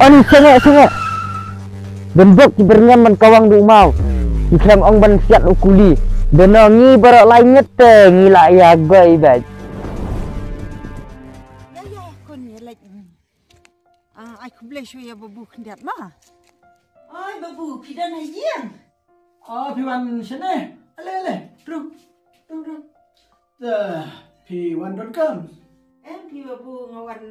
Ani sengak. Bendok kibernya menkawang du mau. Ikram ong ban siat ukuli. Denongi barak lain nyete ngilak ya gai baj. Ya kon ya like. Ai kublai shoya babu kendiat mah. Ai babu pidan hajian. P1 sini. Ale. Truk. P1.com. Pi babu ngawan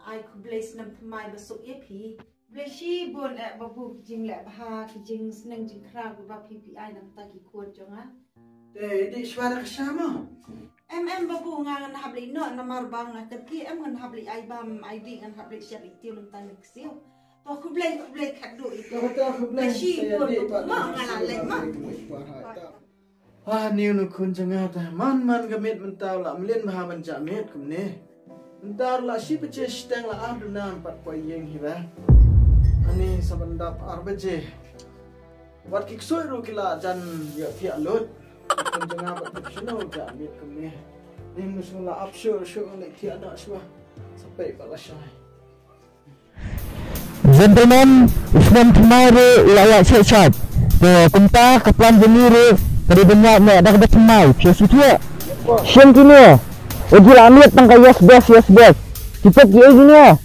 ai kublai senam pemai besok ya pi. Blesi bon babu jing lek bah jing seneng jing kra ba PPI nam taki kuat jonga. Di suara kesama. Babu ngan habli no namar bang na kerki ngan habli ai bam ID ngan habli syari tiu lentang leksiu. To kublai kadu itu. Blesi bon ma ngan lek ma. Wah niu nu kun janga ta man gamit mentau la melin maha menjamet kumne. Mentar la si pece steng la abdunan pat poyeng hiba. Ani sabandap arbeje. Wat kiksoi ru kila jan ya pia lot. Kun janga pat sino jamit kumne. Nim nu sula apsur le tiada swa. Sampai balasai. Gentlemen, Islam kemarin layak siap. Kumta kaplan jeniru dari banyak nek dah bersemai. Sudah. Siang kini. Ujul amit tangkai yes best. Kita gini.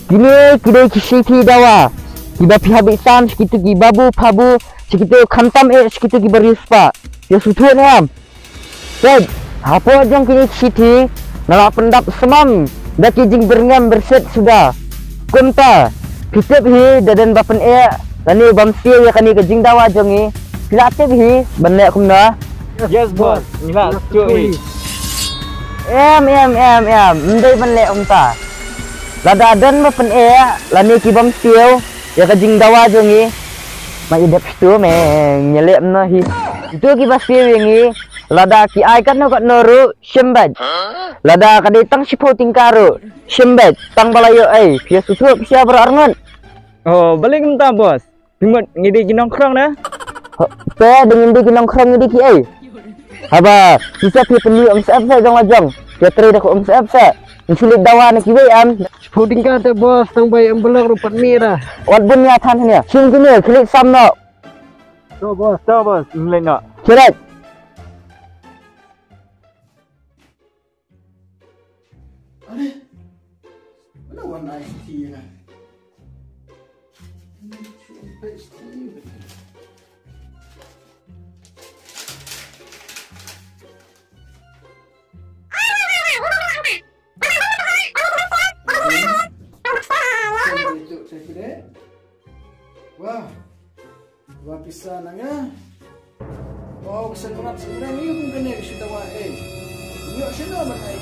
Gini kita kisi dawa. Kita pihabisan sekitu babu pabu sekitu kantam sekitu berispa. Ya sudah ni. Baik, apa jang kini kisi nala pendap semam dah kijing berngam berset sudah. Kumta kita hi dadan bapen kani bamsi ya kani kejing dawa jongi pilate hi banyak kumna. Yes boss, nila cuy. Mendai banyak kumta. Lada dan bapen lani ki bamsi ya kejing dawa jongi. Mai dep stu meng nyelep na hi. Itu ki bamsi wingi lada ki ai kan no noru shembat. Lada kaditang sipo tingkaru shembat tang balayo pia susu pia berarngan. Oh, balik entah bos. Dimut ngidi nongkrong dah. Pe dengan di nongkrong ngidi ki Haba, susah pi penuh omsep saya jong. Dia teri dak omsep saya. Insulit dawa nak kiwe Puding kata bos tang bayi embelak rupat mira. Wat bun ya tan ni. Sing kini klik sam no. Tuh bos, mulai nak. Cerat. Ale. Mana warna IT lah. Wah bisa nanya. Oh bisa kurat sebenarnya ni pun kena sudah wah Ni sudah berkai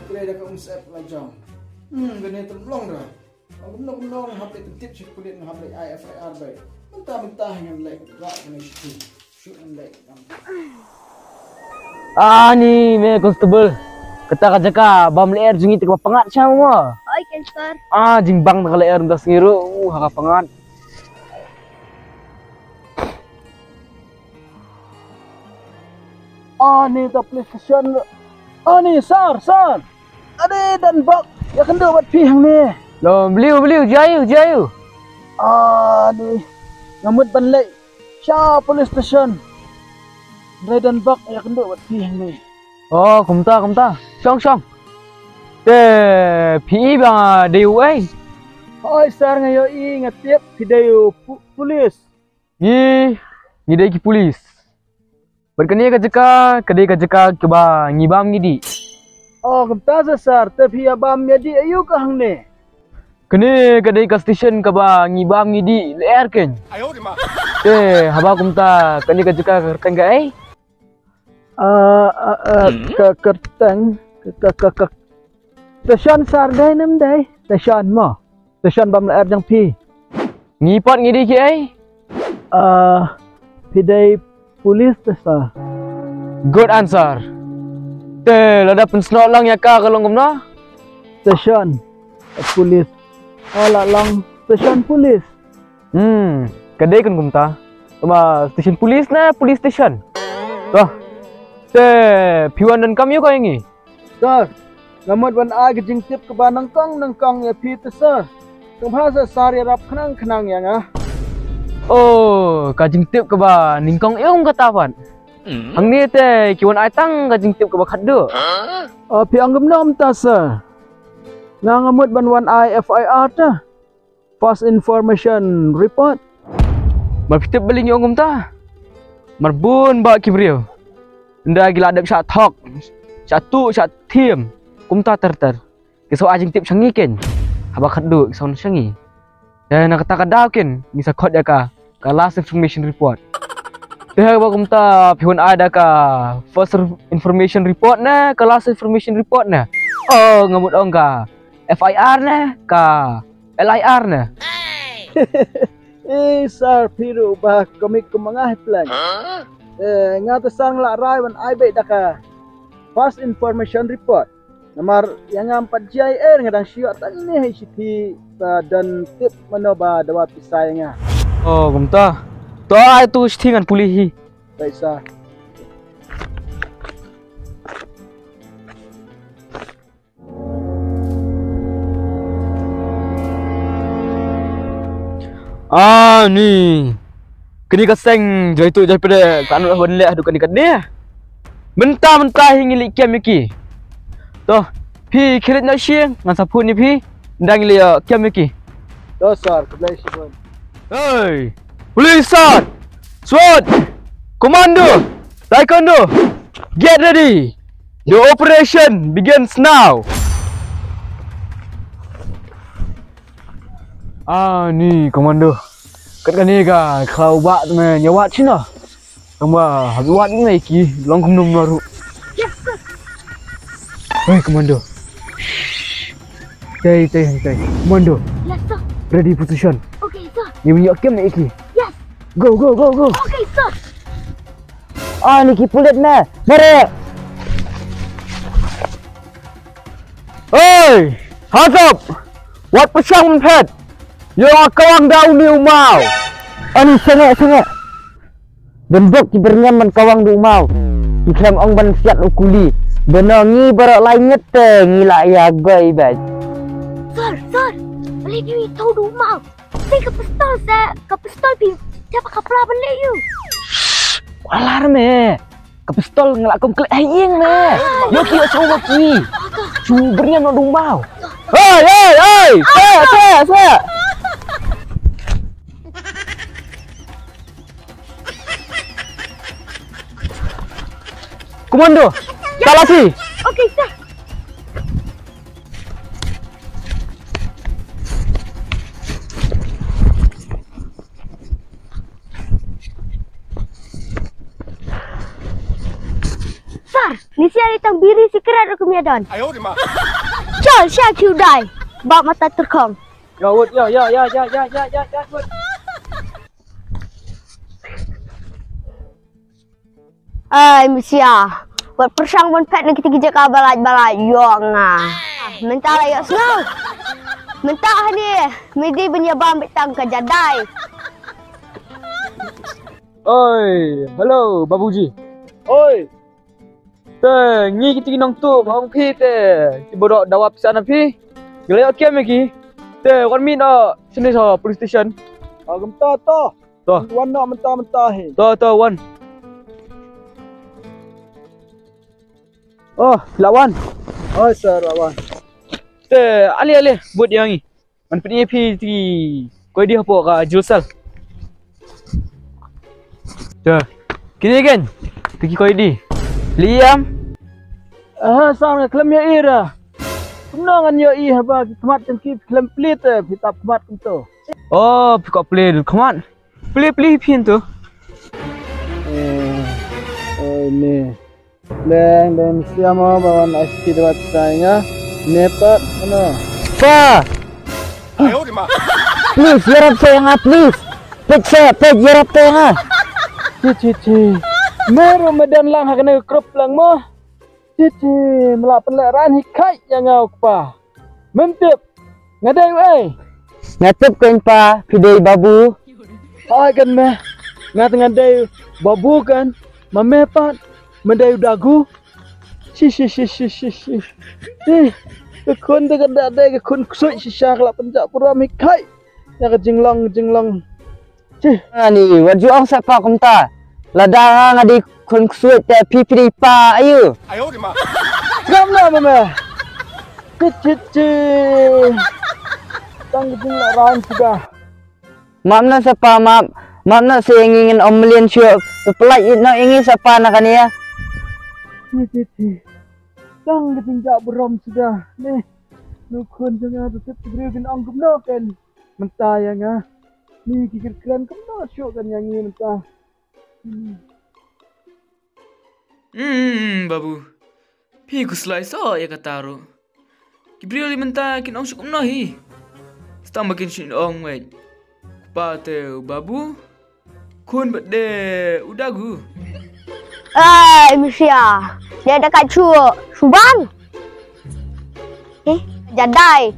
Kira dah ke umsep lajang. Kena terlong dah. Aku benar habis tip si kulit dengan habis IFIR baik. Mentah yang like rak kena shoot and like. Ni me constable. Kata jaka bam leer jungi teka pengat sama. Oi, Kester. Jimbang tak leer ndas ngiru. Haka pengat. Ni tak PlayStation. Ni sar. Ada dan bak. Ya kena buat pihang ni. Loh, beliau jayu. Ni ngamut banlek. Sya police station. Dan bak ya kena buat pihang ni. Oh, kumta. Syong. Pi bang deu Oi sar ngayo ngatiap pidayu polis. Ni ngidai ki polis. Berkenia kedai kajaka keba ngibam ngidi. Oh, kumta sar tapi abam jadi ayu kahang ni. Kene kedai ka station keba ngibam ngidi leer ken. Haba kumta kene kajaka kerteng ga kerteng station sar dai nam dai station mo. Station bam leer jang pi. Ngipot ngidi ki pidai polis tesa. Good answer. Lada pensnok lang ya ka kalong kumna. Station polis. Ala lang station polis. Kedai kan kumta. Sama station polis na police station. Wah. P1 dan kami kau ini. Sir, ngamut ban a gejing tip ke banangkang ya pi tesa. bahasa sari rap kenang yang ah. Oh, kajing tip ke ba ningkong eung katawan. Hang ni te kiwan ai tang kajing tip ke ba khaddu. Pi anggap nom ta sir. Nangamut banwan IFIR ta. Fast Information Report. Mar pitip beling eung ta. Marbun ba kibriu. Nda gila adap syak thok. Satu syak thiem. Kumta ter. Kisau ajing tip sangi ken. Haba khaddu kisau sangi. Dan nak kata kadau ken bisa kod ya ka last information report. Teh ba kumta piun ada ka first information report na ka last information report na. Oh ngamut ong ka FIR na ka LIR na. Sir piru ba komik kumangah plan. Ngata sang la rai wan ai be daka first information report. Namar yang ampat JIR ngadang syok tak ini hai siti dan tip mana ba dawa pisainya. Oh kumta. To ai tu stingan pulihi. Baik sah. Ni. Kini kaseng jai tu jai pada kan hon le adu kan ni. Mentah hingi kiam iki. Toh, pi kirit na siang ngan sapun ni pi ndang li kiam iki. Toh sir, keblai sipun. Hey, Polisan, SWAT, Commando, Taekwondo, get ready. The operation begins now. Ni Commando. Kat ni ka kalau buat me nyawat Cina. Kamba habis buat ni iki long kum nom baru. Yes sir. Hey Commando. Tay. Commando. Yes sir. Ready position. Okay sir. Ni punya kem ni iki. Yes. Go. Okay sir. Ni kipulit na. Mari. Hey, hands up. What pasang pet? Yang kawang daun ni umau. Ani sengak. Bendok kibernya man kawang di umau. Iklam ong ban siat ukuli. Benongi barak lain ngete ngila ya gai bai. Sir. Boleh dia tahu rumah. Saya ke pistol pi. Siapa kapra balik you? Walar me. Ke pistol ngelakum klik aying me. Yo kio coba ki. Cubernya no umau. Hey. Saya. Komando, salasi. Okay sir. Sir, ni siya itang biri secret aku miadon. Chal, siya cudai. Bak mata terkong. Ya. Ay, Musia. Buat persang pun pet nak kita kerja ke balai yong Mentah lah yuk senang. Mentah ni. Medi penyebab betang ke jadai. Oi, hello Babuji. Oi, Ngi kita nong tu bang pi te. Bodoh dawap sana pi. Gila kem lagi. Te 1 minute sini so police station. agam ta. Toh. Wan nak mentah he. To 1. Oh, lawan. Oi sir, lawan. Te ali buat yang ni. Man pi ti koi dia apa ka Julsal. Te. Kini kan. Pergi koi di. Liam. Sang kelam ya ira. Kenangan ya haba kemat cengki kelam plit pitap kemat kunto. Oh, pick up play. Come on. Play pin tu. Ini. Dan siapa bawa nasi dua saya nepat mana? Pa. Please, yarap saya nga please. Pet yarap saya nga. Cici. Meru medan lang hakana krop lang mo. Cici, melapan leran hikai yang ngau pa. Mentip. Ngadai wei. Ngatip kan pa, pidai babu. Ai kan me. Ngadai babu kan. Mamepat. Mendayu dagu. Ke kun te kada ada ke kun ksui sisa kelak pencak pura mikai. Ya ke jinglang. Cih. Ni waju ang sapa kumta. Ladang ngadi kun ksui te pipi pa ayu. Kam na mama. Cih. Tang jinglang ran sudah. Mam na sapa mam na saya ingin omelian syuk. Pelak na ingin sapa nak ni ya. Cih. Tang ketinjak berom sudah. Nih. Nukun jangan tetap berikan anggap noken. Mentah yang ah. Ni kikir keren kemana syuk kan yang ini mentah. Babu. Pi ku selai so ya kataru. Kibrio li mentah kin ong syuk nahi. Stang makin shin ong wait. Kupate babu. Kun bade udagu. Misya. Dia dekat Subang. Jadai.